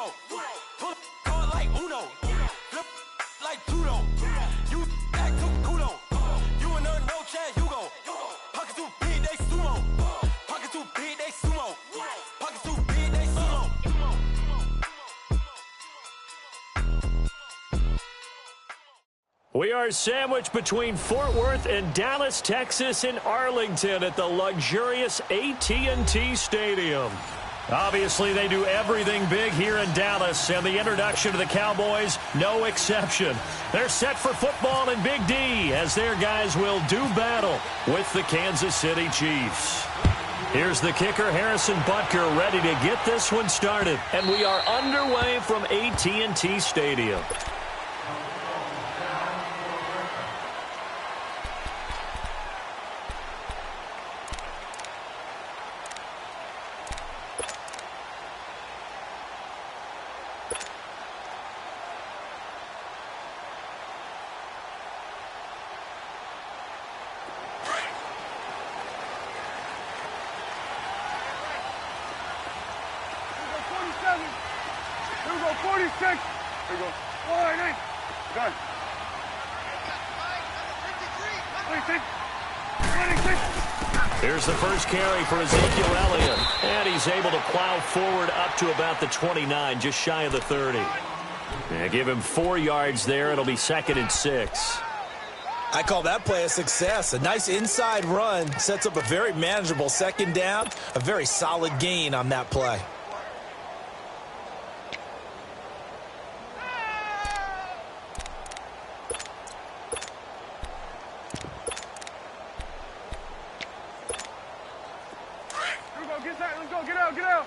judo. Pull like Uno. Flip like judo. You back to kudo. You and her no chance, you go. Pocket too big, they sumo. Pocket too big, they sumo. Pocket too big, they sumo. We are sandwiched between Fort Worth and Dallas, Texas in Arlington at the luxurious AT&T Stadium. Obviously, they do everything big here in Dallas, and the introduction to the Cowboys, no exception. They're set for football in Big D as their guys will do battle with the Kansas City Chiefs. Here's the kicker, Harrison Butker, ready to get this one started. And we are underway from AT&T Stadium. Here we go, 46. Here we go. 1, 8. Gun. 26. Here's the first carry for Ezekiel Elliott. And he's able to plow forward up to about the 29, just shy of the 30. And give him 4 yards there. It'll be 2nd and 6. I call that play a success. A nice inside run sets up a very manageable 2nd down. A very solid gain on that play. Let's go, get out, get out.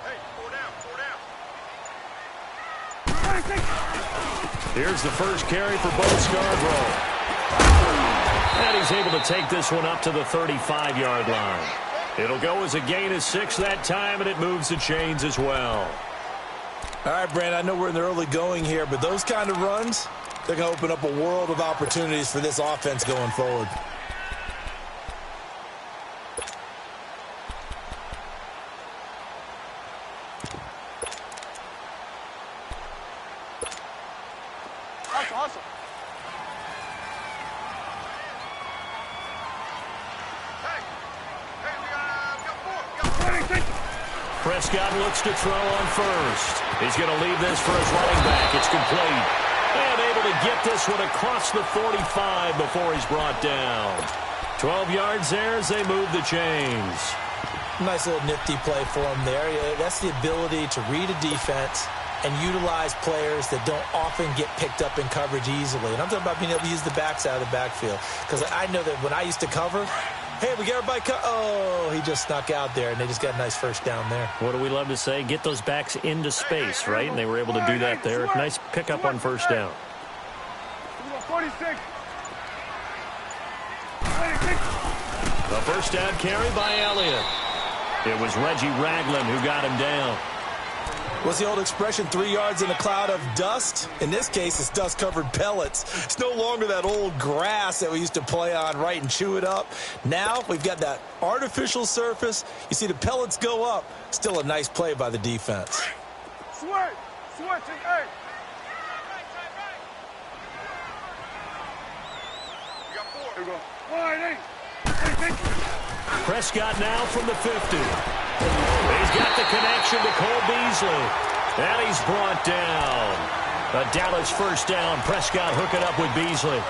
Hey, 4 down. Here's the first carry for Bo Scarborough. And he's able to take this one up to the 35-yard line. It'll go as a gain of 6 that time, and it moves the chains as well. All right, Brandon, I know we're in the early going here, but those kind of runs, they're going to open up a world of opportunities for this offense going forward. Awesome. Prescott looks to throw on first. He's going to leave this for his running back. It's complete. And able to get this one across the 45 before he's brought down. 12 yards there as they move the chains. Nice little nifty play for him there. That's the ability to read a defense and utilize players that don't often get picked up in coverage easily. And I'm talking about being able to use the backs out of the backfield. Because I know that when I used to cover, hey, we got everybody oh, he just snuck out there, and they just got a nice first down there. What do we love to say? Get those backs into space, right? And they were able to do that there. Nice pickup on first down. 46. The first down carry by Elliott. It was Reggie Ragland who got him down. What's the old expression, 3 yards in a cloud of dust? In this case, it's dust-covered pellets. It's no longer that old grass that we used to play on, right, and chew it up. Now we've got that artificial surface. You see the pellets go up. Still a nice play by the defense. Switch, hey. You got 4. Here we go. 1, 8. Prescott now from the 50. He's got the connection to Cole Beasley. And he's brought down. A Dallas first down. Prescott hooking up with Beasley.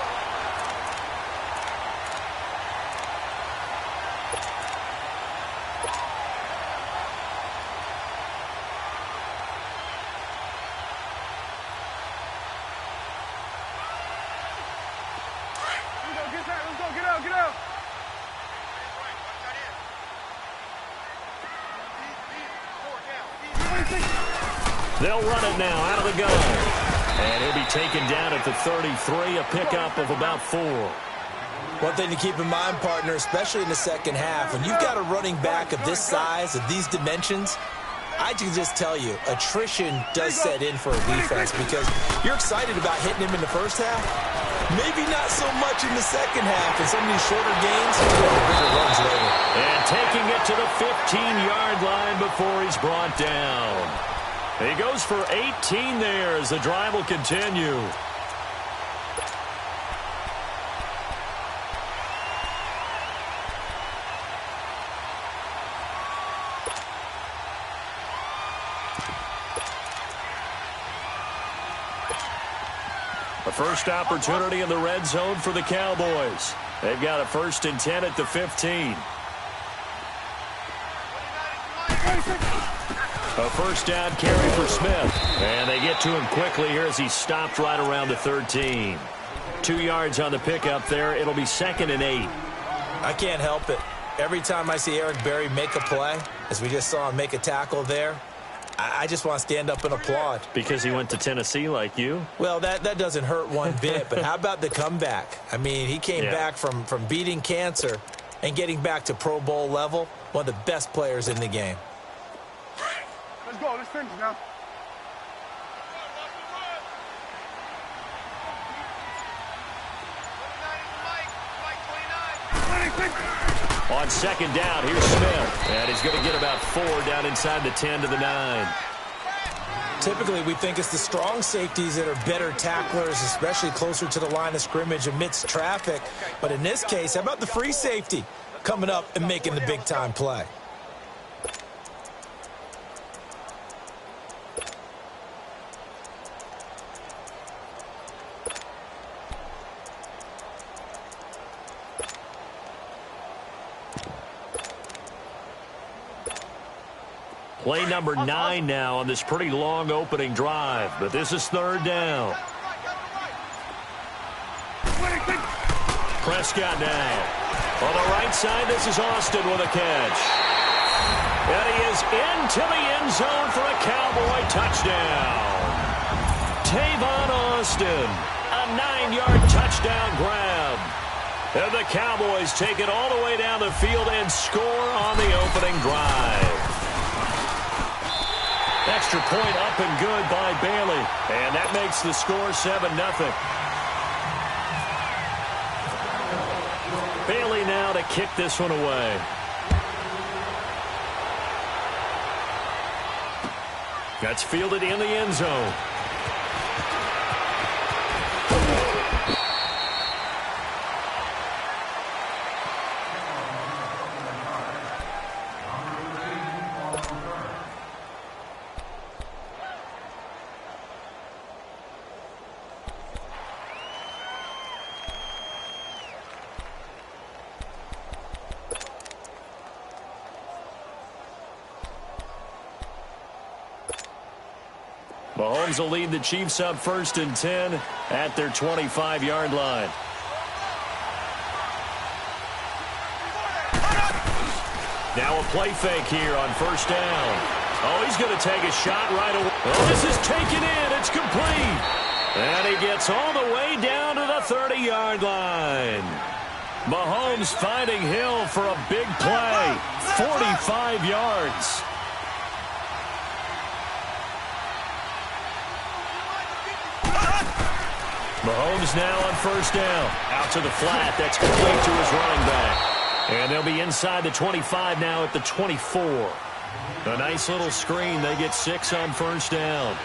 Let's go, get out. They'll run it now out of the gun. And he'll be taken down at the 33, a pickup of about 4. One thing to keep in mind, partner, especially in the second half, when you've got a running back of this size, of these dimensions, I can just tell you, attrition does set in for a defense because you're excited about hitting him in the first half. Maybe not so much in the second half. In some of these shorter games, he's going to bigger runs later. And taking it to the 15-yard line before he's brought down. He goes for 18 there as the drive will continue. A first opportunity in the red zone for the Cowboys. They've got a 1st and 10 at the 15. A first down carry for Smith. And they get to him quickly here as he stopped right around the 13. 2 yards on the pickup there. It'll be 2nd and 8. I can't help it. Every time I see Eric Berry make a play, as we just saw him make a tackle there, I just want to stand up and applaud. Because he went to Tennessee like you? Well, that doesn't hurt one bit, but how about the comeback? I mean, he came back from beating cancer and getting back to Pro Bowl level, one of the best players in the game. Let's go. Let's finish now. On 2nd down, here's Smith. And he's going to get about 4 down inside the 10 to the 9. Typically, we think it's the strong safeties that are better tacklers, especially closer to the line of scrimmage amidst traffic. But in this case, how about the free safety coming up and making the big-time play? Play number 9 now on this pretty long opening drive, but this is 3rd down. Prescott now. On the right side, this is Austin with a catch. And he is into the end zone for a Cowboy touchdown. Tavon Austin, a 9-yard touchdown grab. And the Cowboys take it all the way down the field and score on the opening drive. Extra point up and good by Bailey. And that makes the score 7-0. Bailey now to kick this one away. That's fielded in the end zone. Mahomes will lead the Chiefs up 1st and 10 at their 25-yard line. Now a play fake here on 1st down. Oh, he's going to take a shot right away. Oh, this is taken in. It's complete. And he gets all the way down to the 30-yard line. Mahomes finding Hill for a big play. 45 yards. Mahomes now on 1st down. Out to the flat. That's complete to his running back. And they'll be inside the 25 now at the 24. A nice little screen. They get 6 on 1st down.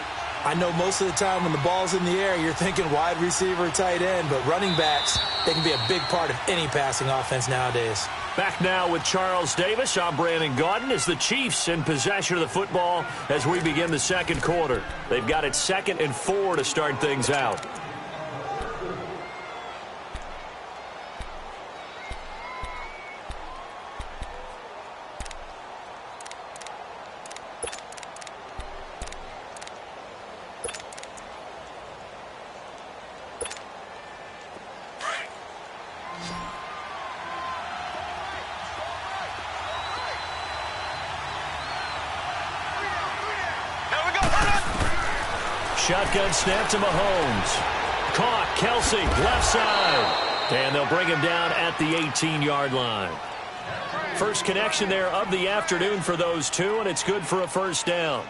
I know most of the time when the ball's in the air, you're thinking wide receiver, tight end, but running backs, they can be a big part of any passing offense nowadays. Back now with Charles Davis. I'm Brandon Gaudin as the Chiefs in possession of the football as we begin the 2nd quarter. They've got it 2nd and 4 to start things out. Shotgun snap to Mahomes. Caught. Kelsey, left side. And they'll bring him down at the 18-yard line. First connection there of the afternoon for those two, and it's good for a 1st down.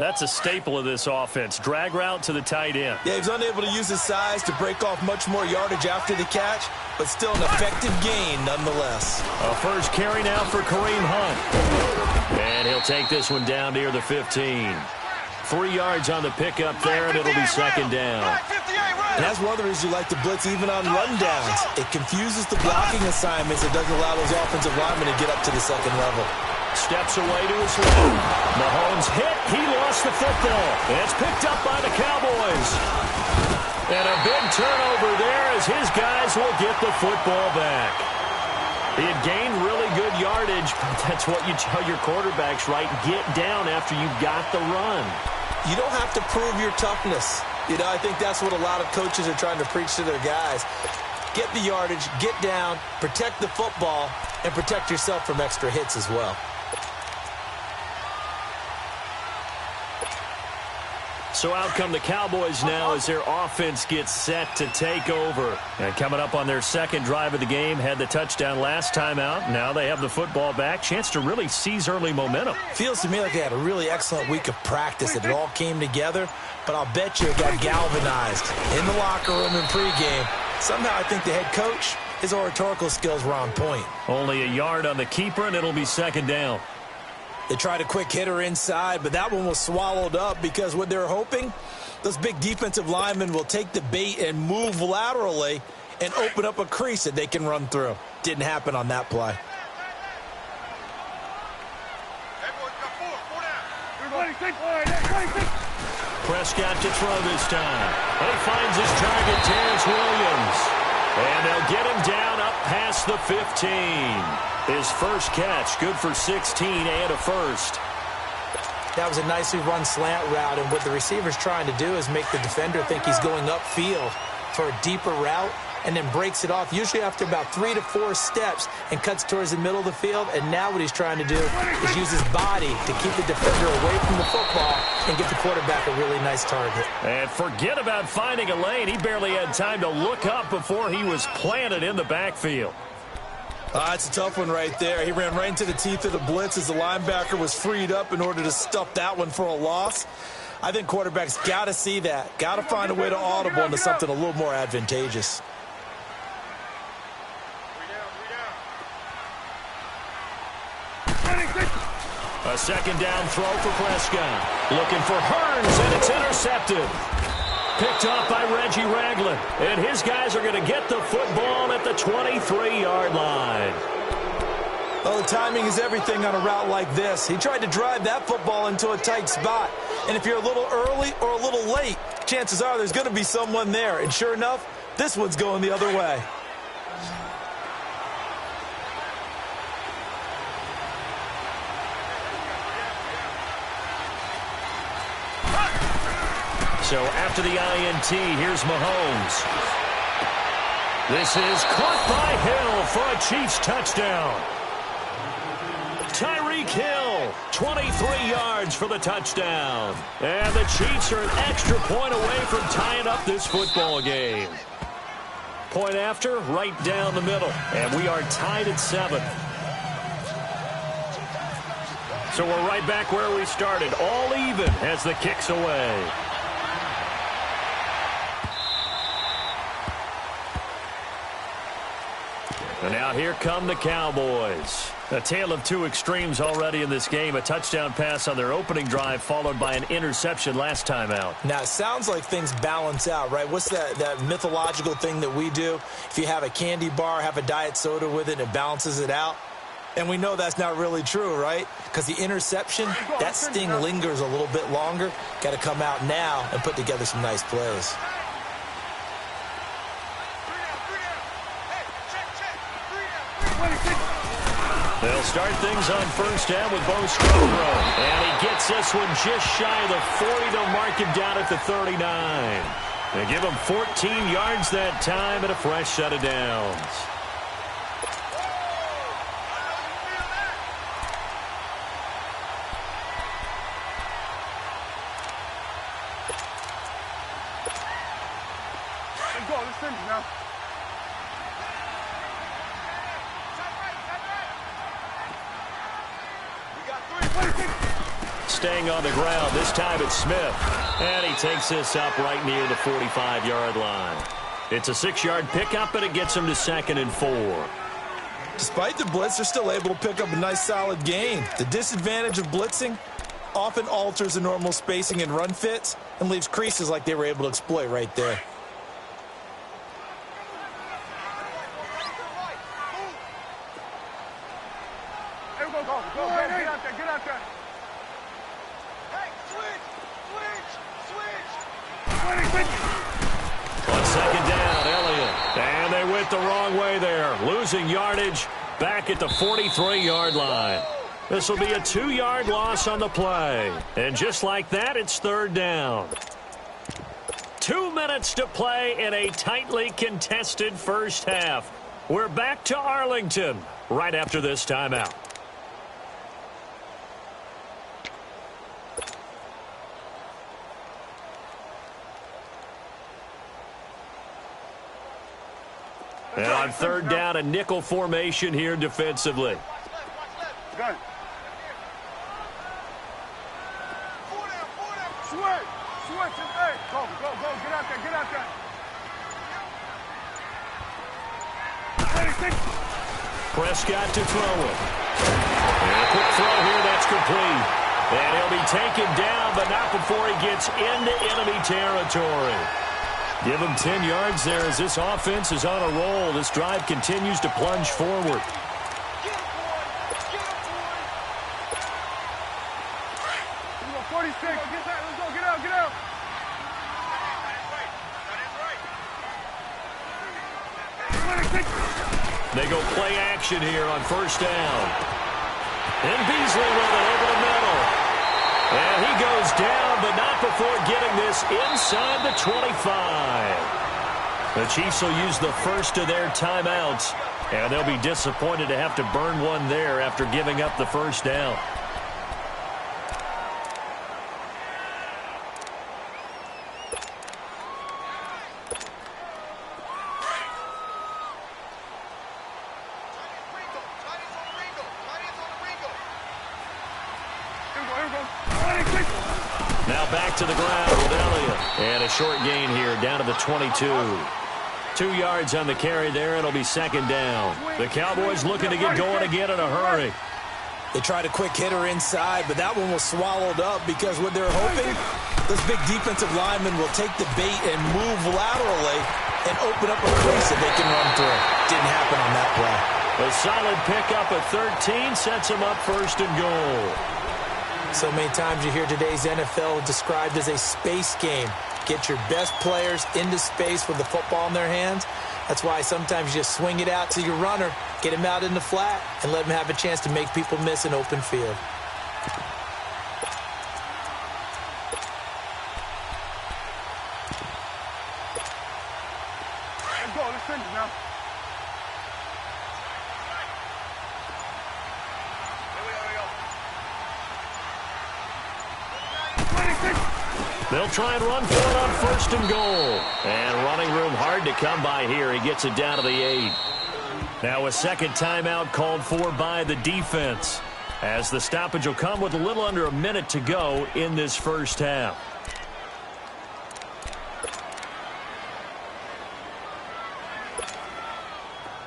That's a staple of this offense. Drag route to the tight end. Yeah, he was unable to use his size to break off much more yardage after the catch, but still an effective gain nonetheless. A first carry now for Kareem Hunt. And he'll take this one down near the 15. 3 yards on the pickup there, and it'll be second down. And that's one of the reasons you like to blitz even on rundowns. It confuses the blocking assignments. It doesn't allow those offensive linemen to get up to the second level. Steps away to his left. Mahomes hit. He lost the football. It's picked up by the Cowboys. And a big turnover there as his guys will get the football back. He had gained really good yardage, but that's what you tell your quarterbacks, right? Get down after you got the run. You don't have to prove your toughness. You know, I think that's what a lot of coaches are trying to preach to their guys. Get the yardage, get down, protect the football, and protect yourself from extra hits as well. So out come the Cowboys now as their offense gets set to take over. And coming up on their second drive of the game, had the touchdown last time out. Now they have the football back. Chance to really seize early momentum. Feels to me like they had a really excellent week of practice. It all came together, but I'll bet you it got galvanized in the locker room in pregame. Somehow I think the head coach, his oratorical skills were on point. Only a yard on the keeper, and it'll be second down. They tried a quick hitter inside, but that one was swallowed up because what they're hoping, those big defensive linemen will take the bait and move laterally and open up a crease that they can run through. Didn't happen on that play. Prescott to throw this time. He finds his target, Terrence Williams. And they'll get him down up past the 15. His first catch, good for 16 and a first. That was a nicely run slant route, and what the receiver's trying to do is make the defender think he's going upfield for a deeper route, and then breaks it off, usually after about 3 to 4 steps, and cuts towards the middle of the field. And now what he's trying to do is use his body to keep the defender away from the football and get the quarterback a really nice target. And forget about finding a lane. He barely had time to look up before he was planted in the backfield. That's a tough one right there. He ran right into the teeth of the blitz as the linebacker was freed up in order to stuff that one for a loss. I think quarterbacks got to see that. Got to find a way to audible into something a little more advantageous. A second down throw for Prescott. Looking for Hearns, and it's intercepted. Picked off by Reggie Ragland. And his guys are going to get the football at the 23-yard line. Well, the timing is everything on a route like this. He tried to drive that football into a tight spot. And if you're a little early or a little late, chances are there's going to be someone there. And sure enough, this one's going the other way. So after the INT, here's Mahomes. This is caught by Hill for a Chiefs touchdown. Tyreek Hill, 23 yards for the touchdown. And the Chiefs are an extra point away from tying up this football game. Point after, right down the middle. And we are tied at 7. So we're right back where we started, all even as the kick's away. And now here come the Cowboys. A tale of two extremes already in this game. A touchdown pass on their opening drive followed by an interception last time out. Now, it sounds like things balance out, right? What's that mythological thing that we do? If you have a candy bar, have a diet soda with it, and it balances it out. And we know that's not really true, right? Because the interception, that sting lingers a little bit longer. Got to come out now and put together some nice plays. They'll start things on first down with Bo Scarborough. And he gets this one just shy of the 40. They'll mark him down at the 39. They give him 14 yards that time and a fresh set of downs. Let's go, let's finish now. staying on the ground. This time it's Smith. And he takes this up right near the 45-yard line. It's a 6-yard pickup, and it gets him to 2nd and 4. Despite the blitz, they're still able to pick up a nice, solid gain. The disadvantage of blitzing often alters the normal spacing and run fits and leaves creases like they were able to exploit right there. Go ahead, get out there, get out there. Hey, switch. On 2nd down, Elliott. And they went the wrong way there. Losing yardage back at the 43-yard line. This will be a 2-yard loss on the play. And just like that, it's 3rd down. 2 minutes to play in a tightly contested first half. We're back to Arlington right after this timeout. And on 3rd down, a nickel formation here defensively. Gun. Switch. Hey, go. Get out there. Prescott to throw it. And a quick throw here, that's complete. And he'll be taken down, but not before he gets into enemy territory. Give him 10 yards there as this offense is on a roll. This drive continues to plunge forward. Get him, boy. 46. Let's go. Get out. They go play action here on 1st down. And Beasley with it over the middle. And he goes down, but not before getting this inside the 25. The Chiefs will use the first of their timeouts, and they'll be disappointed to have to burn one there after giving up the 1st down. Now back to the ground with Elliott. And a short gain here down to the 22. 2 yards on the carry there, and it'll be 2nd down. The Cowboys looking to get going again in a hurry. They tried a quick hitter inside, but that one was swallowed up because what they're hoping, those big defensive linemen will take the bait and move laterally and open up a crease that they can run through. Didn't happen on that play. A solid pickup at 13 sets them up 1st and goal. So many times you hear today's NFL described as a space game. Get your best players into space with the football in their hands. That's why sometimes you just swing it out to your runner, get him out in the flat, and let him have a chance to make people miss an open field. Let's go. Let's finish now. They'll try and run for it on 1st and goal. And running room hard to come by here. He gets it down to the 8. Now a 2nd timeout called for by the defense, as the stoppage will come with a little under a minute to go in this first half.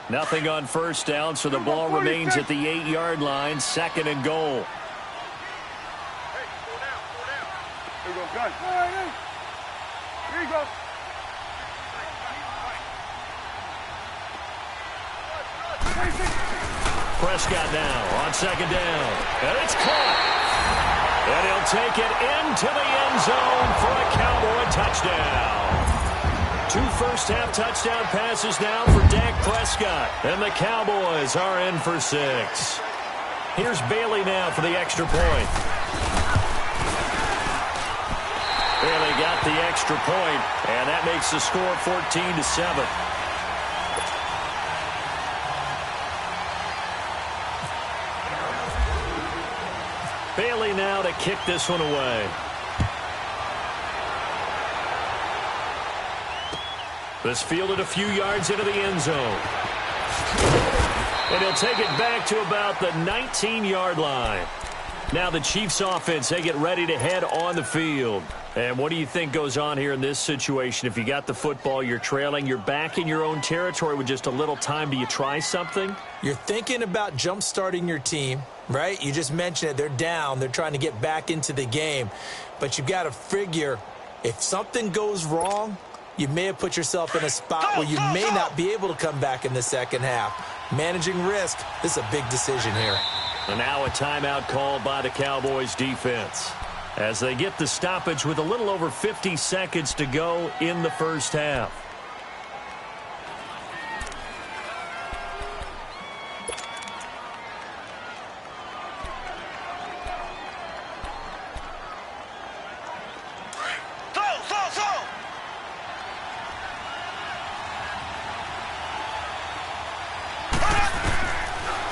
Nothing on 1st down, so the ball remains at the 8-yard line. 2nd and goal. Here we go, gun. Here you go. Prescott now on 2nd down. And it's caught. And he'll take it into the end zone for a Cowboy touchdown. 2 first-half touchdown passes now for Dak Prescott. And the Cowboys are in for 6. Here's Bailey now for the extra point. Bailey got the extra point, and that makes the score 14-7. Bailey now to kick this one away. This fielded a few yards into the end zone. And he'll take it back to about the 19-yard line. Now the Chiefs offense, they get ready to head on the field. And what do you think goes on here in this situation? If you got the football, you're trailing, you're back in your own territory with just a little time. Do you try something? You're thinking about jump-starting your team, right? You just mentioned it. They're down. They're trying to get back into the game. But you've got to figure if something goes wrong, you may have put yourself in a spot where you may not be able to come back in the second half. Managing risk, this is a big decision here. And now a timeout called by the Cowboys defense as they get the stoppage with a little over 50 seconds to go in the first half.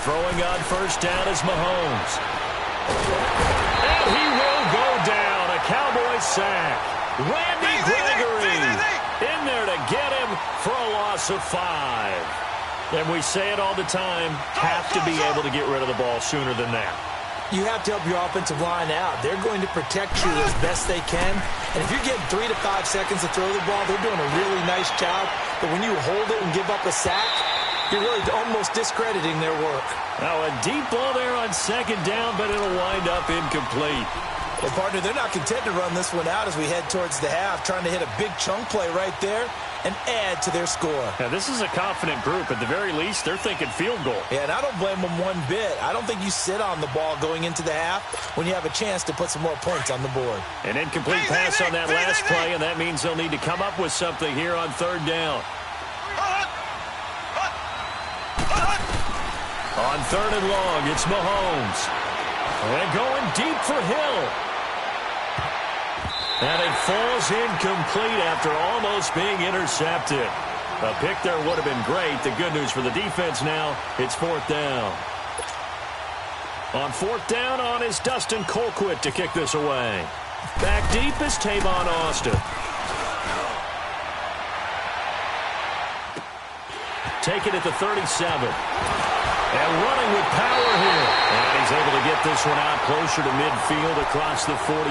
Throwing on first down is Mahomes. And he will go down. A Cowboys sack. Randy Gregory in there to get him for a loss of 5. And we say it all the time, have to be able to get rid of the ball sooner than that. You have to help your offensive line out. They're going to protect you as best they can. And if you're getting 3 to 5 seconds to throw the ball, they're doing a really nice job. But when you hold it and give up a sack, you're really almost discrediting their work. Now a deep ball there on second down, but it'll wind up incomplete. Well, partner, they're not content to run this one out as we head towards the half, trying to hit a big chunk play right there and add to their score. Now, this is a confident group. At the very least, they're thinking field goal. Yeah, and I don't blame them one bit. I don't think you sit on the ball going into the half when you have a chance to put some more points on the board. An incomplete pass on that last play, and that means they'll need to come up with something here on third down. On third and long, it's Mahomes. And going deep for Hill. And it falls incomplete after almost being intercepted. A pick there would have been great. The good news for the defense now, it's fourth down. On fourth down on is Dustin Colquitt to kick this away. Back deep is Tavon Austin. Take it at the 37. And running with power here. And he's able to get this one out closer to midfield across the 45.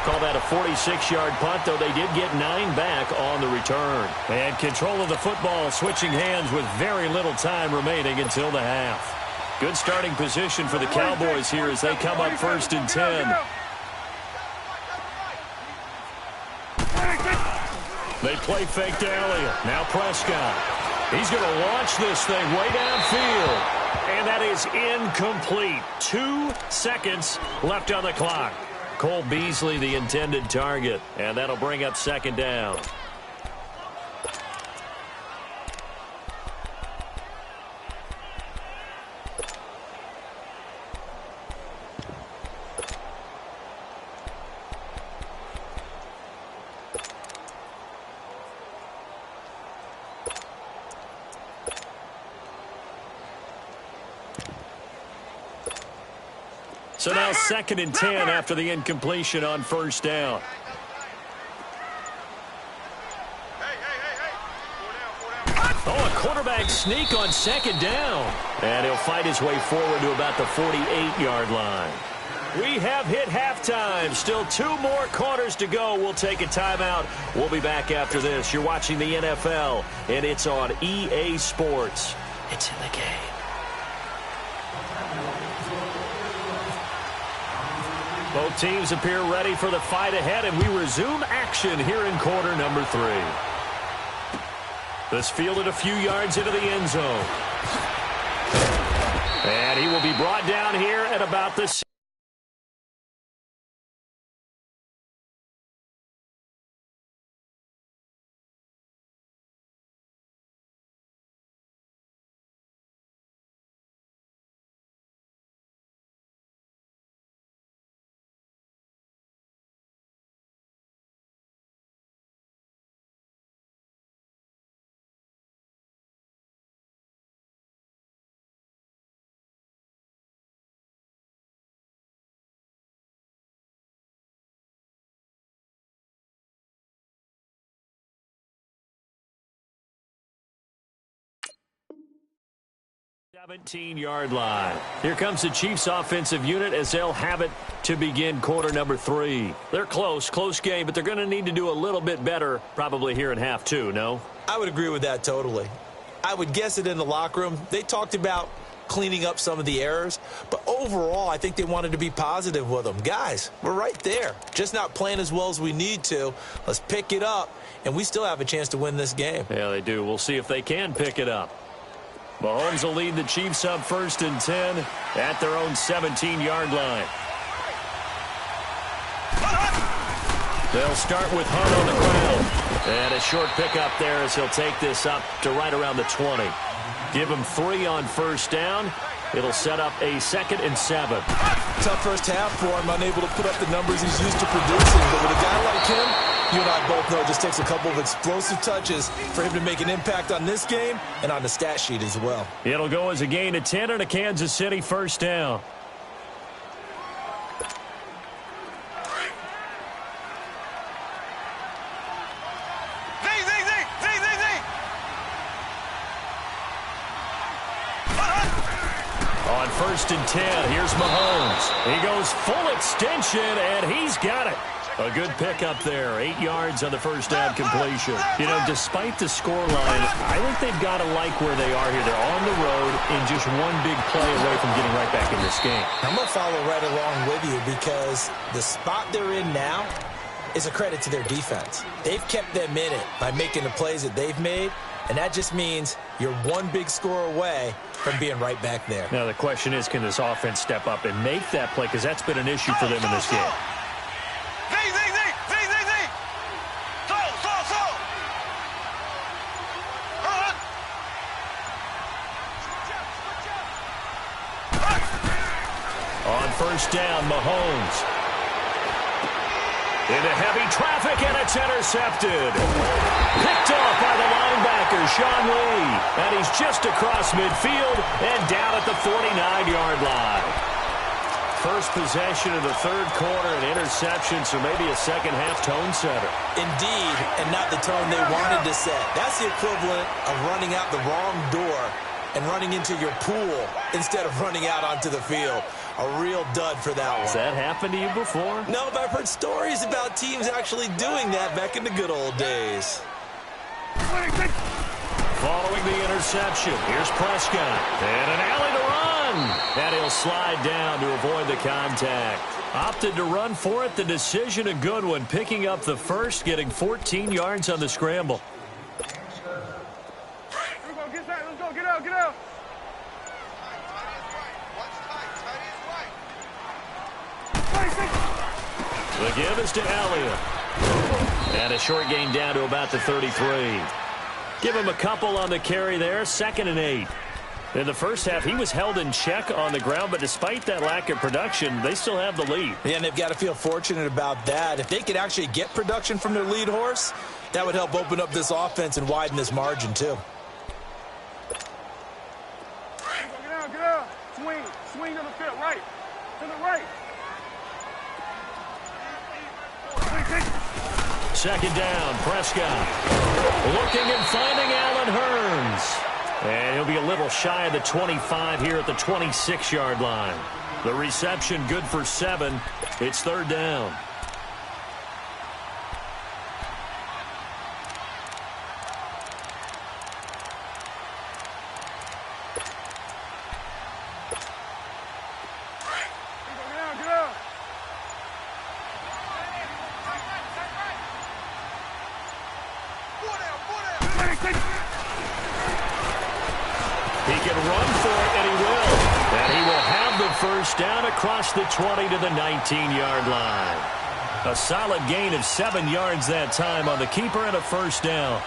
Call that a 46-yard punt, though they did get 9 back on the return. And control of the football switching hands with very little time remaining until the half. Good starting position for the Cowboys here as they come up first and 10. They play fake to Elliott. Now Prescott. He's going to launch this thing way downfield. And that is incomplete. 2 seconds left on the clock. Cole Beasley, the intended target. And that'll bring up second down. So now second and 10 after the incompletion on first down. Oh, a quarterback sneak on second down. And he'll fight his way forward to about the 48-yard line. We have hit halftime. Still 2 more quarters to go. We'll take a timeout. We'll be back after this. You're watching the NFL, and it's on EA Sports. It's in the game. Both teams appear ready for the fight ahead, and we resume action here in quarter number 3. This fielded a few yards into the end zone. And he will be brought down here at about the 17-yard line. Here comes the Chiefs offensive unit as they'll have it to begin quarter number 3. They're close game, but they're going to need to do a little bit better probably here in half 2, no? I would agree with that totally. I would guess it in the locker room. They talked about cleaning up some of the errors, but overall I think they wanted to be positive with them. Guys, we're right there. Just not playing as well as we need to. Let's pick it up, and we still have a chance to win this game. Yeah, they do. We'll see if they can pick it up. Mahomes will lead the Chiefs up 1st and 10 at their own 17-yard line. They'll start with Hunt on the ground. And a short pickup there as he'll take this up to right around the 20. Give him 3 on 1st down. It'll set up a 2nd and 7. Tough first half for him, unable to put up the numbers he's used to producing. But with a guy like him, you and I both know it just takes a couple of explosive touches for him to make an impact on this game and on the stat sheet as well. It'll go as a gain of 10 and a Kansas City 1st down. On 1st and 10, here's Mahomes. He goes full extension, and he's got it. A good pickup there. 8 yards on the 1st down completion. You know, despite the scoreline, I think they've got to like where they are here. They're on the road and just one big play away from getting right back in this game. I'm going to follow right along with you because the spot they're in now is a credit to their defense. They've kept them in it by making the plays that they've made, and that just means you're one big score away from being right back there. Now, the question is, can this offense step up and make that play? Because that's been an issue for them in this game. On 1st down, Mahomes. Into heavy traffic, and it's intercepted. Picked off by the linebacker, Sean Lee. And he's just across midfield and down at the 49-yard line. First possession of the 3rd quarter, and interception, so maybe a second-half tone setter. Indeed, and not the tone they wanted to set. That's the equivalent of running out the wrong door and running into your pool instead of running out onto the field. A real dud for that one. Has that happened to you before? No, but I've heard stories about teams actually doing that back in the good old days. Following the interception, here's Prescott. And an alley to run. And he'll slide down to avoid the contact. Opted to run for it. The decision a good one. Picking up the 1st, getting 14 yards on the scramble. Let's go, get out, get out. The give is to Elliott. And a short gain down to about the 33. Give him a couple on the carry there, 2nd and 8. In the first half, he was held in check on the ground, but despite that lack of production, they still have the lead. Yeah, and they've got to feel fortunate about that. If they could actually get production from their lead horse, that would help open up this offense and widen this margin, too. Get out. Swing to the field, right. To the right. 2nd down, Prescott. Looking and finding Allen Hurns. And he'll be a little shy of the 25 here at the 26-yard line. The reception good for 7. It's 3rd down. He can run for it, and he will. And he will have the 1st down across the 20 to the 19-yard line. A solid gain of 7 yards that time on the keeper and a 1st down.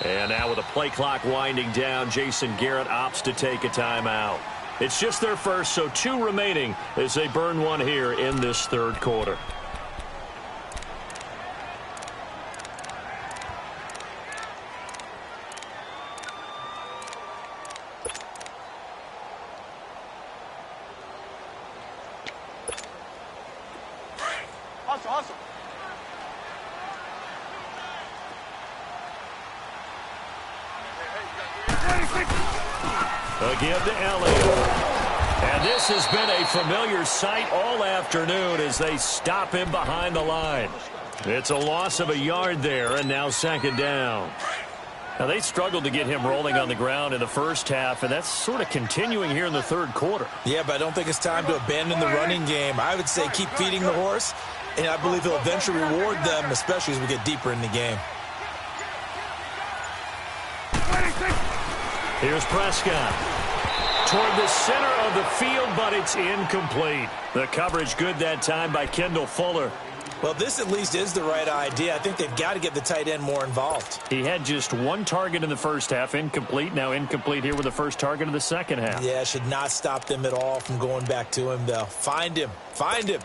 And now with the play clock winding down, Jason Garrett opts to take a timeout. It's just their 1st, so 2 remaining as they burn one here in this 3rd quarter. A give to Elliott. And this has been a familiar sight all afternoon as they stop him behind the line. It's a loss of a yard there, and now second down. Now, they struggled to get him rolling on the ground in the first half, and that's sort of continuing here in the third quarter. Yeah, but I don't think it's time to abandon the running game. I would say keep feeding the horse, and I believe he'll eventually reward them, especially as we get deeper in the game. Here's Prescott. Toward the center of the field, but it's incomplete. The coverage good that time by Kendall Fuller. Well, this at least is the right idea. I think they've got to get the tight end more involved. He had just one target in the first half, incomplete. Now incomplete here with the first target of the second half. Yeah, should not stop them at all from going back to him, though. Find him. Find him.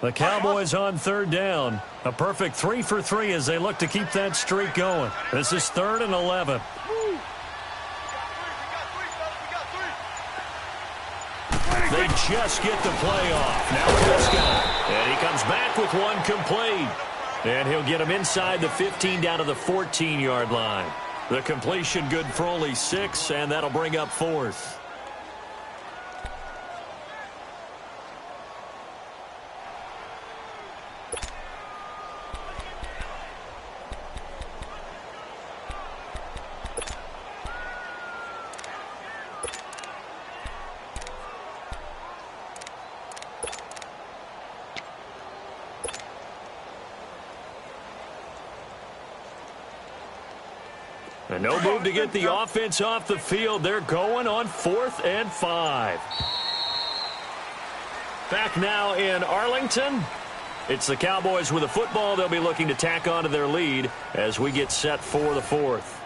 The Cowboys on third down. A perfect 3 for 3 as they look to keep that streak going. This is 3rd and 11. They just get the play off. Now Prescott. And he comes back with one complete. And he'll get him inside the 15 down to the 14-yard line. The completion good for only 6, and that'll bring up 4th. And no move to get the offense off the field. They're going on 4th and 5. Back now in Arlington. It's the Cowboys with the football. They'll be looking to tack on to their lead as we get set for the 4th.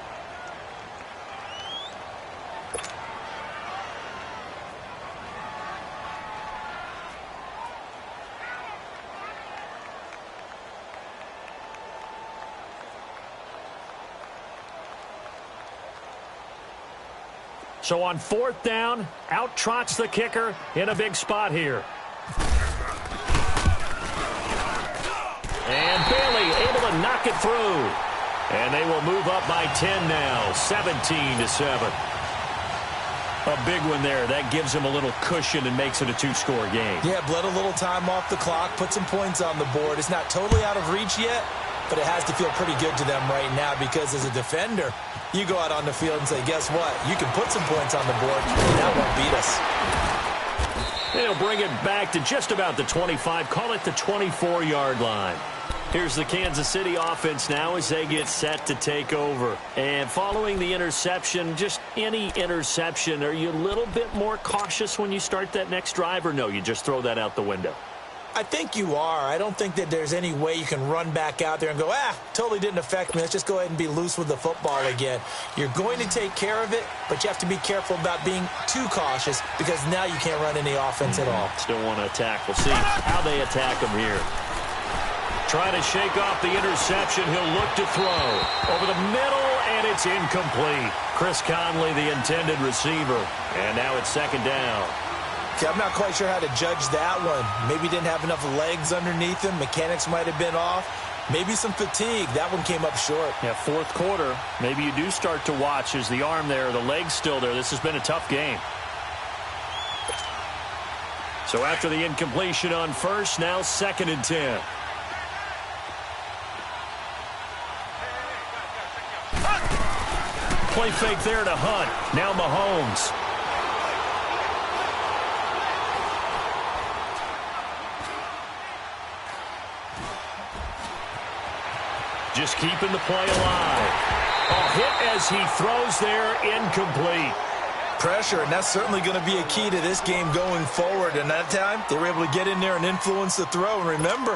So on 4th down, out trots the kicker in a big spot here. And Bailey able to knock it through. And they will move up by 10 now, 17-7. A big one there. That gives them a little cushion and makes it a 2-score game. Yeah, bled a little time off the clock, put some points on the board. It's not totally out of reach yet, but it has to feel pretty good to them right now because as a defender, you go out on the field and say, guess what? You can put some points on the board, and that won't beat us. They'll bring it back to just about the 25, call it the 24-yard line. Here's the Kansas City offense now as they get set to take over. And following the interception, just any interception, are you a little bit more cautious when you start that next drive, or no, you just throw that out the window? I think you are. I don't think that there's any way you can run back out there and go, totally didn't affect me. Let's just go ahead and be loose with the football again. You're going to take care of it, but you have to be careful about being too cautious because now you can't run any offense at all. Still want to attack. We'll see how they attack them here. Trying to shake off the interception. He'll look to throw. Over the middle, and it's incomplete. Chris Conley, the intended receiver. And now it's 2nd down. Okay, I'm not quite sure how to judge that one. Maybe didn't have enough legs underneath him. Mechanics might have been off. Maybe some fatigue. That one came up short. Yeah, 4th quarter. Maybe you do start to watch as the arm there, the leg's still there. This has been a tough game. So after the incompletion on 1st, now 2nd and 10. Play fake there to Hunt. Now Mahomes. Just keeping the play alive. A hit as he throws there, incomplete. Pressure, and that's certainly going to be a key to this game going forward. And that time, they were able to get in there and influence the throw. And remember,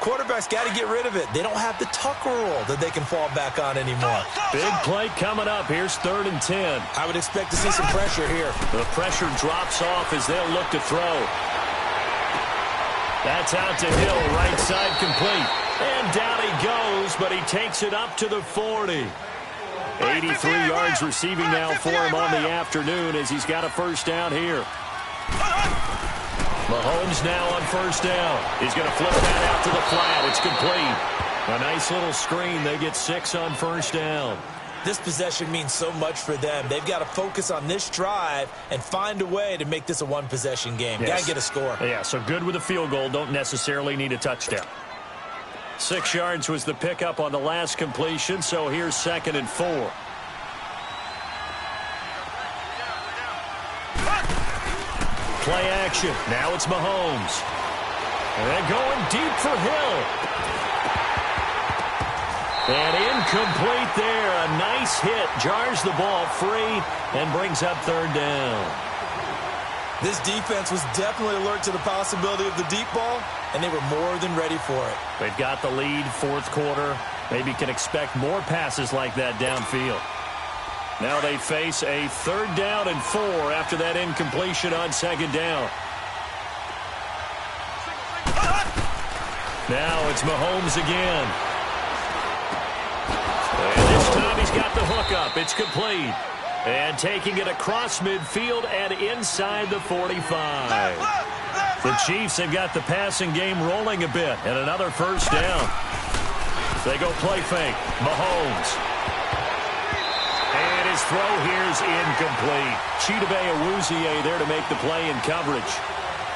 quarterbacks got to get rid of it. They don't have the Tucker rule that they can fall back on anymore. Big play coming up. Here's 3rd and 10. I would expect to see some pressure here. The pressure drops off as they'll look to throw. That's out to Hill, right side complete. And down he goes, but he takes it up to the 40. 83 yards receiving now for him on the afternoon as he's got a 1st down here. Mahomes now on first down. He's going to flip that out to the flat. It's complete. A nice little screen. They get 6 on first down. This possession means so much for them. They've got to focus on this drive and find a way to make this a one-possession game. Yes. Got to get a score. Yeah, so good with a field goal. Don't necessarily need a touchdown. 6 yards was the pickup on the last completion, so here's 2nd and 4. Play action. Now it's Mahomes. And then going deep for Hill. And incomplete there. A nice hit. Jars the ball free and brings up 3rd down. This defense was definitely alert to the possibility of the deep ball, and they were more than ready for it. They've got the lead, 4th quarter. Maybe can expect more passes like that downfield. Now they face a 3rd down and 4 after that incompletion on 2nd down. Now it's Mahomes again. And this time he's got the hook up. It's complete. And taking it across midfield and inside the 45. The Chiefs have got the passing game rolling a bit. And another first down. They go play fake. Mahomes. And his throw here's incomplete. Chidobe Awuzie there to make the play in coverage.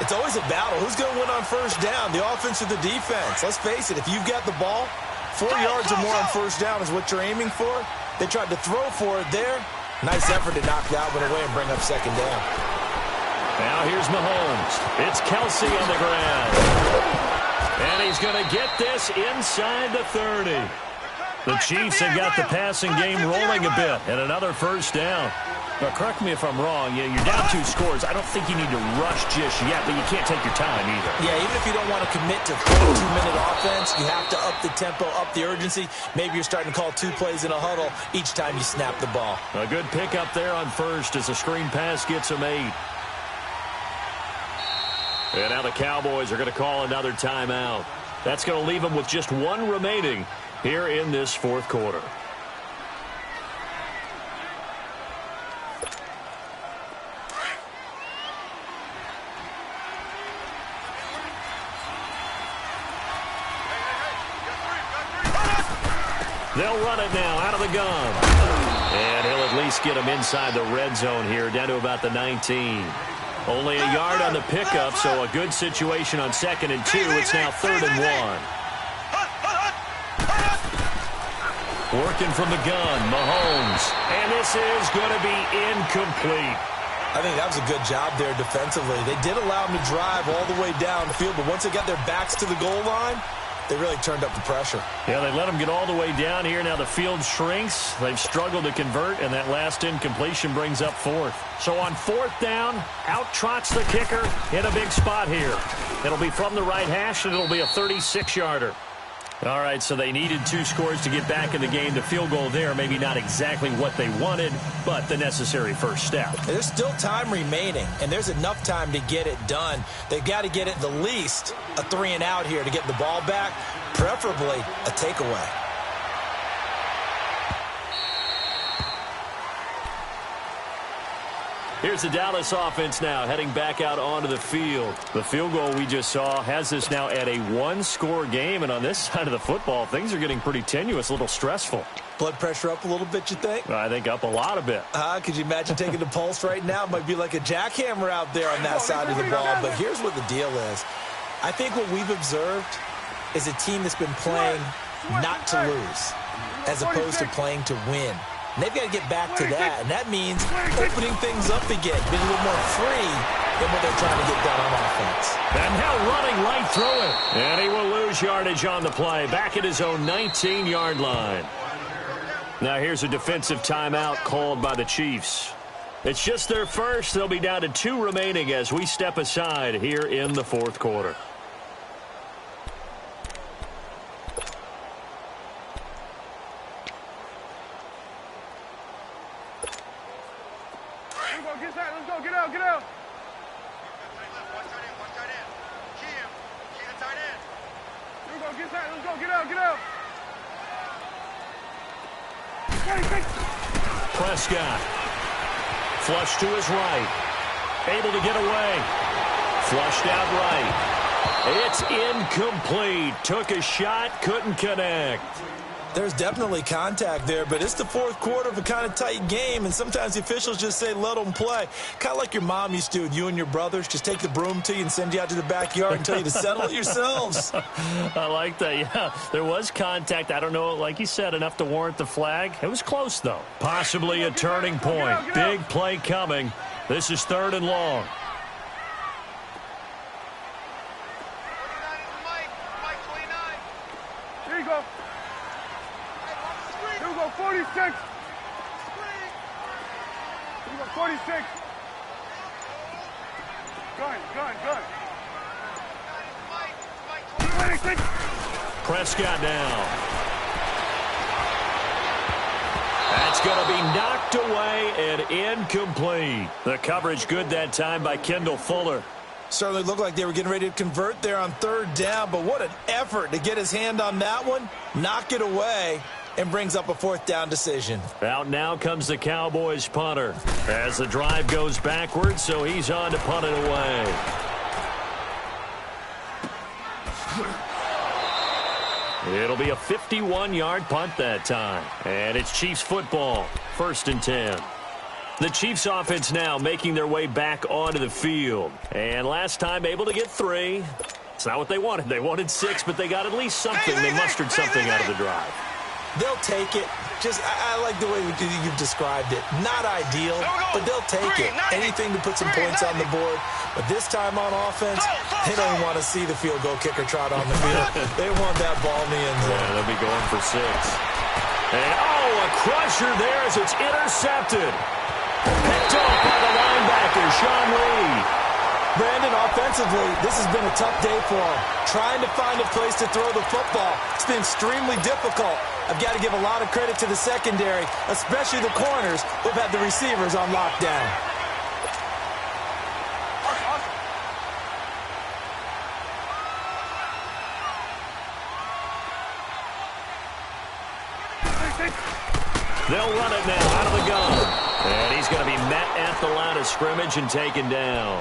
It's always a battle. Who's going to win on first down, the offense or the defense? Let's face it, if you've got the ball, 4 yards or more on first down is what you're aiming for. They tried to throw for it there. Nice effort to knock that one away and bring up 2nd down. Now here's Mahomes. It's Kelsey on the ground. And he's going to get this inside the 30. The Chiefs have got the passing game rolling a bit. And another first down. Now, correct me if I'm wrong. You're down 2 scores. I don't think you need to rush just yet, but you can't take your time either. Yeah, even if you don't want to commit to 42-minute offense, you have to up the tempo, up the urgency. Maybe you're starting to call 2 plays in a huddle each time you snap the ball. A good pickup there on first as a screen pass gets him 8. And now the Cowboys are going to call another timeout. That's going to leave them with just 1 remaining here in this 4th quarter. They'll run it now out of the gun. And he'll at least get him inside the red zone here, down to about the 19. Only a yard on the pickup, so a good situation on 2nd and 2. It's now 3rd and 1. Working from the gun, Mahomes. And this is going to be incomplete. I think that was a good job there defensively. They did allow them to drive all the way down the field, but once they got their backs to the goal line, they really turned up the pressure. Yeah, they let them get all the way down here. Now the field shrinks. They've struggled to convert, and that last incompletion brings up 4th. So on 4th down, out trots the kicker in a big spot here. It'll be from the right hash, and it'll be a 36-yarder. All right, so they needed 2 scores to get back in the game. The field goal there, maybe not exactly what they wanted, but the necessary first step. There's still time remaining, and there's enough time to get it done. They've got to get it the least a 3-and-out here to get the ball back, preferably a takeaway. Here's the Dallas offense now heading back out onto the field. The field goal we just saw has us now at a 1-score game, and on this side of the football, things are getting pretty tenuous, a little stressful. Blood pressure up a little bit, you think? I think up a lot of bit. Could you imagine taking the pulse right now? It might be like a jackhammer out there on that side of the ball, but here's what the deal is. I think what we've observed is a team that's been playing not to lose as opposed to playing to win. And they've got to get back to that, and that means opening things up again, being a little more free than what they're trying to get done on offense. And now running right through it. And he will lose yardage on the play, back at his own 19-yard line. Now here's a defensive timeout called by the Chiefs. It's just their first. They'll be down to 2 remaining as we step aside here in the 4th quarter. Let's go, get out, get out. Let's go, get out, get out. Prescott. Flush to his right. Able to get away. Flushed out right. It's incomplete. Took a shot, couldn't connect. There's definitely contact there, but it's the fourth quarter of a kind of tight game, and sometimes the officials just say, let them play. Kind of like your mom used to with you and your brothers. Just take the broom to you and send you out to the backyard and tell you to settle it yourselves. I like that, yeah. There was contact. I don't know, like you said, enough to warrant the flag. It was close, though. Possibly a turning point. Big play coming. This is 3rd and long. Here you go. Here we go, 46. Here we go, 46. Gun. 26. Prescott down. That's going to be knocked away and incomplete. The coverage good that time by Kendall Fuller. Certainly looked like they were getting ready to convert there on 3rd down, but what an effort to get his hand on that one, knock it away, and brings up a 4th down decision. Out now comes the Cowboys punter as the drive goes backwards, so he's on to punt it away. It'll be a 51-yard punt that time, and it's Chiefs football, 1st and 10. The Chiefs offense now making their way back onto the field. And last time able to get 3. It's not what they wanted. They wanted 6, but they got at least something. They mustered something out of the drive. They'll take it. I like the way you've described it. Not ideal, but they'll take it. Anything to put some points on the board. But this time on offense, they don't want to see the field goal kicker trot on the field. They want that ball in the end zone. Yeah, they'll be going for 6. And, a crusher there as it's intercepted. Picked off by the linebacker, Sean Lee. Brandon, offensively, this has been a tough day for him. Trying to find a place to throw the football. It's been extremely difficult. I've got to give a lot of credit to the secondary, especially the corners who've had the receivers on lockdown. They'll run it now out of the gun. And he's going to be met at the line of scrimmage and taken down.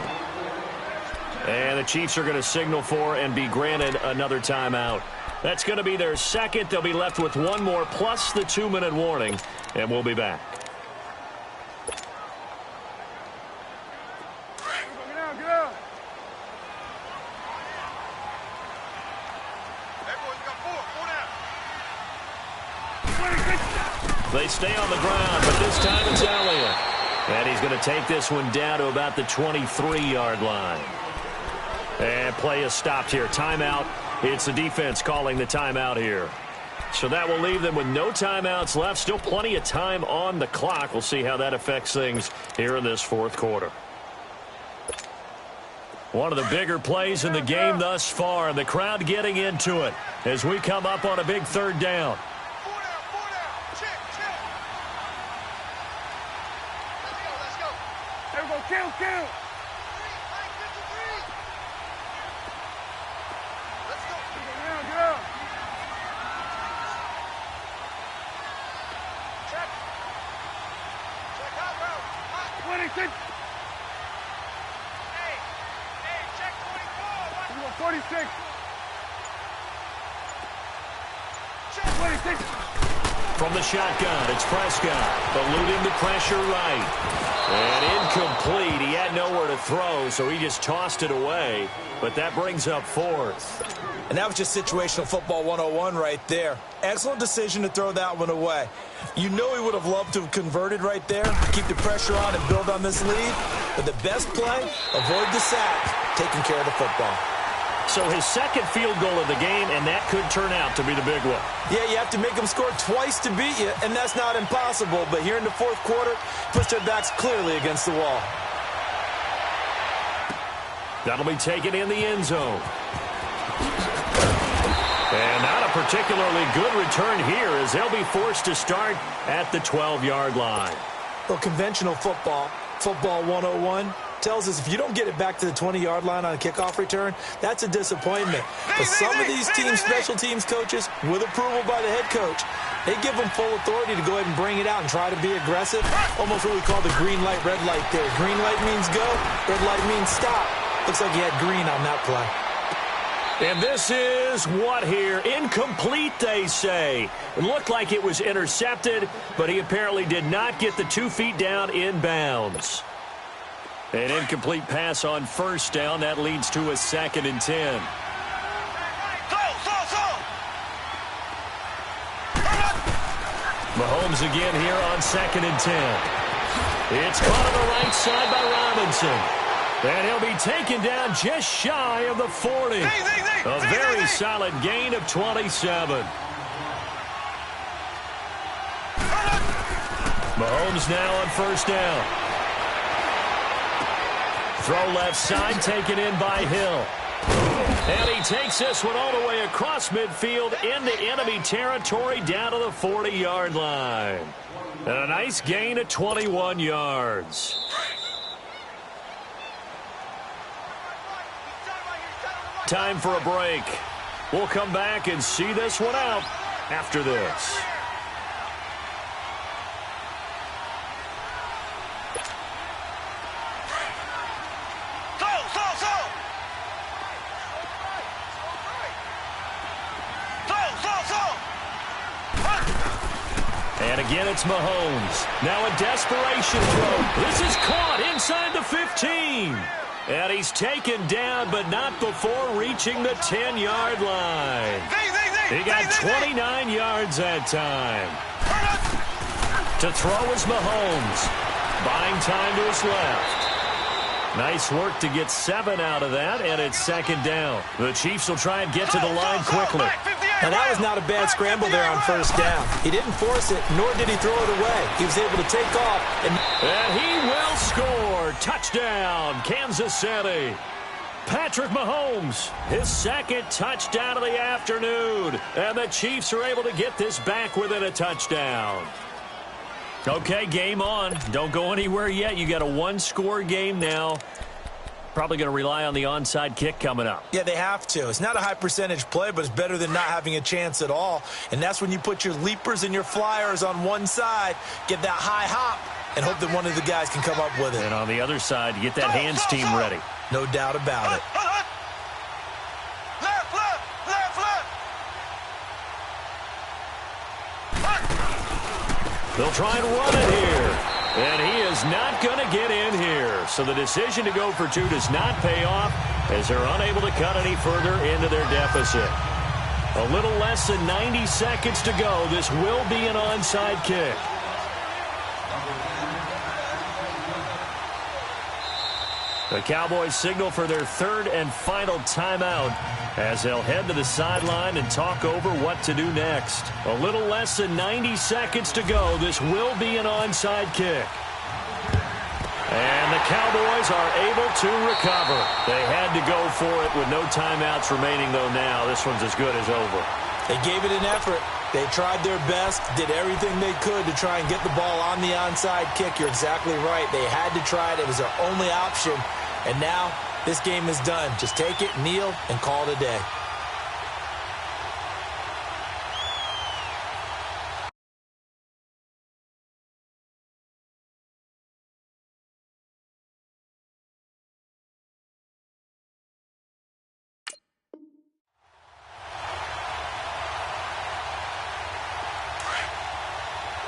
And the Chiefs are going to signal for and be granted another timeout. That's going to be their 2nd. They'll be left with 1 more plus the 2-minute warning. And we'll be back. Get out. They stay on the ground, but this time it's Elliott. And he's going to take this one down to about the 23-yard line. And play is stopped here. Timeout. It's the defense calling the timeout here. So that will leave them with no timeouts left. Still plenty of time on the clock. We'll see how that affects things here in this 4th quarter. One of the bigger plays in the game thus far, and the crowd getting into it as we come up on a big 3rd down. Kill. Check 46. 26. From the shotgun, it's Prescott. Eluding the pressure right. And incomplete. He had nowhere to throw, so he just tossed it away. But that brings up 4th. And that was just situational football 101 right there. Excellent decision to throw that one away. You know he would have loved to have converted right there, keep the pressure on and build on this lead. But the best play, avoid the sack, taking care of the football. So his 2nd field goal of the game, and that could turn out to be the big one. Yeah, you have to make them score twice to beat you, and that's not impossible. But here in the 4th quarter, push their backs clearly against the wall. That'll be taken in the end zone. And not a particularly good return here as they'll be forced to start at the 12-yard line. Well, conventional football 101, tells us if you don't get it back to the 20-yard line on a kickoff return, that's a disappointment. But some of these teams, special teams coaches, with approval by the head coach, they give them full authority to go ahead and bring it out and try to be aggressive. Almost what we call the green light, red light theory. Green light means go, red light means stop. Looks like he had green on that play. And this is what here? Incomplete, they say. It looked like it was intercepted, but he apparently did not get the 2 feet down in bounds. An incomplete pass on first down. That leads to a 2nd and 10. Mahomes again here on 2nd and 10. It's caught on the right side by Robinson. And he'll be taken down just shy of the 40. A very solid gain of 27. Mahomes now on first down. Throw left side, taken in by Hill. And he takes this one all the way across midfield into enemy territory down to the 40-yard line. And a nice gain of 21 yards. Time for a break. We'll come back and see this one out after this. And again, it's Mahomes. Now a desperation throw. This is caught inside the 15. And he's taken down, but not before reaching the 10-yard line. He got 29 yards that time. To throw is Mahomes. Buying time to his left. Nice work to get 7 out of that, and it's 2nd down. The Chiefs will try and get to the line quickly. And that was not a bad scramble there on first down. He didn't force it, nor did he throw it away. He was able to take off. And he will score. Touchdown, Kansas City. Patrick Mahomes, his 2nd touchdown of the afternoon. And the Chiefs are able to get this back within a touchdown. Okay, game on. Don't go anywhere yet. You got a 1-score game now. Probably going to rely on the onside kick coming up. Yeah, they have to. It's not a high percentage play, but it's better than not having a chance at all. And that's when you put your leapers and your flyers on one side, get that high hop, and hope that one of the guys can come up with it. And on the other side, you get that hands team ready. No doubt about it. They'll try and run it here. And he is not going to get in here. So the decision to go for 2 does not pay off as they're unable to cut any further into their deficit. A little less than 90 seconds to go. This will be an onside kick. The Cowboys signal for their 3rd and final timeout as they'll head to the sideline and talk over what to do next. A little less than 90 seconds to go. This will be an onside kick. And the Cowboys are able to recover. They had to go for it with no timeouts remaining, though now this one's as good as over. They gave it an effort. They tried their best, did everything they could to try and get the ball on the onside kick. You're exactly right. They had to try it. It was their only option. And now this game is done. Just take it, kneel, and call it a day.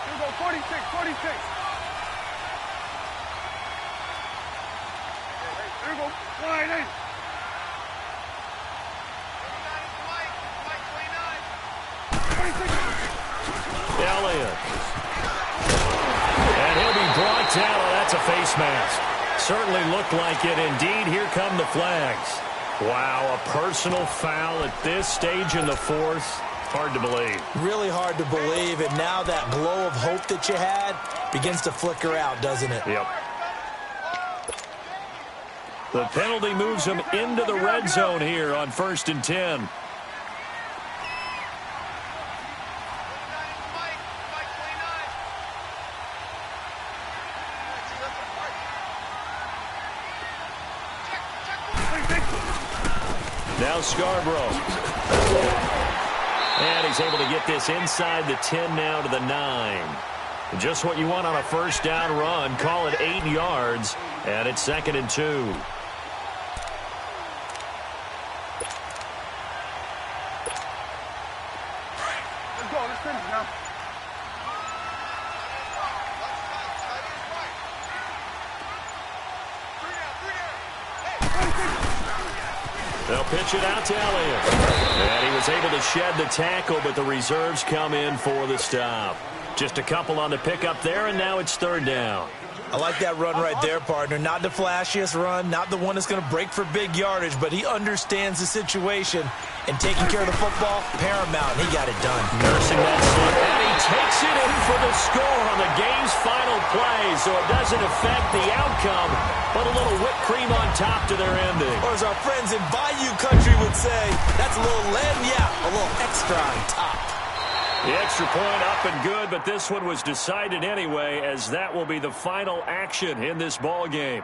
Here we go, 46. Here we go, wide in. Elliott. And he'll be brought down. Oh, that's a face mask. Certainly looked like it. Indeed, here come the flags. Wow, a personal foul at this stage in the 4th. Hard to believe. Really hard to believe. And now that glow of hope that you had begins to flicker out, doesn't it? Yep. The penalty moves him into the red zone here on 1st and 10. Now Scarborough. And he's able to get this inside the 10 now to the 9. Just what you want on a first down run. Call it 8 yards. And it's 2nd and 2. They'll pitch it out to Elliott. And he was able to shed the tackle, but the reserves come in for the stop. Just a couple on the pickup there, and now it's third down. I like that run right there, partner. Not the flashiest run, not the one that's going to break for big yardage, but he understands the situation, and taking care of the football, paramount. He got it done. Nursing that slip, and he takes it in for the score on the game's final play, so it doesn't affect the outcome, but a little whipped cream on top to their ending. Or as our friends in Bayou Country would say, that's a little lead, yeah, a little extra on top. The extra point up and good, but this one was decided anyway, as that will be the final action in this ball game.